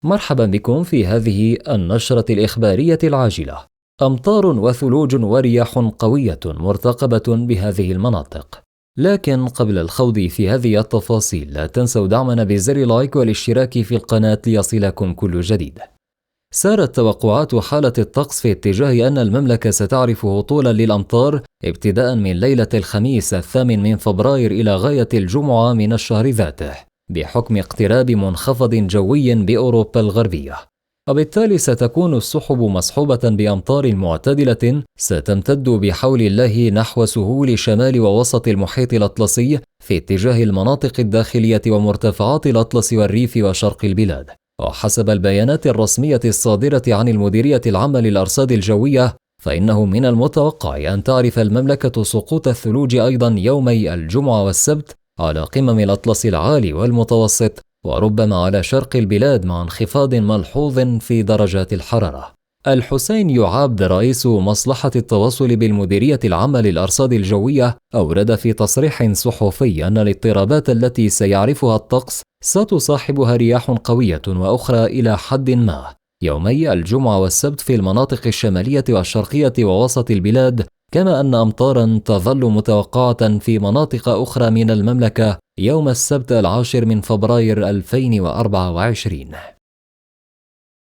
مرحبا بكم في هذه النشرة الإخبارية العاجلة. أمطار وثلوج ورياح قوية مرتقبة بهذه المناطق. لكن قبل الخوض في هذه التفاصيل لا تنسوا دعمنا بزر لايك والاشتراك في القناة ليصلكم كل جديد. سارت توقعات حالة الطقس في اتجاه أن المملكة ستعرف هطولا للأمطار ابتداء من ليلة الخميس 8 فبراير إلى غاية الجمعة من الشهر ذاته، بحكم اقتراب منخفض جوي بأوروبا الغربية، وبالتالي ستكون السحب مصحوبة بأمطار معتدلة ستمتد بحول الله نحو سهول شمال ووسط المحيط الأطلسي في اتجاه المناطق الداخلية ومرتفعات الأطلس والريف وشرق البلاد. وحسب البيانات الرسمية الصادرة عن المديرية العامة للأرصاد الجوية، فإنه من المتوقع أن تعرف المملكة سقوط الثلوج أيضا يومي الجمعة والسبت على قمم الأطلس العالي والمتوسط، وربما على شرق البلاد، مع انخفاض ملحوظ في درجات الحرارة. الحسين يعابد رئيس مصلحة التواصل بالمديرية العامة للأرصاد الجوية أورد في تصريح صحفي أن الاضطرابات التي سيعرفها الطقس ستصاحبها رياح قوية وأخرى إلى حد ما يومي الجمعة والسبت في المناطق الشمالية والشرقية ووسط البلاد، كما أن أمطارا تظل متوقعة في مناطق أخرى من المملكة يوم السبت 10 فبراير 2024.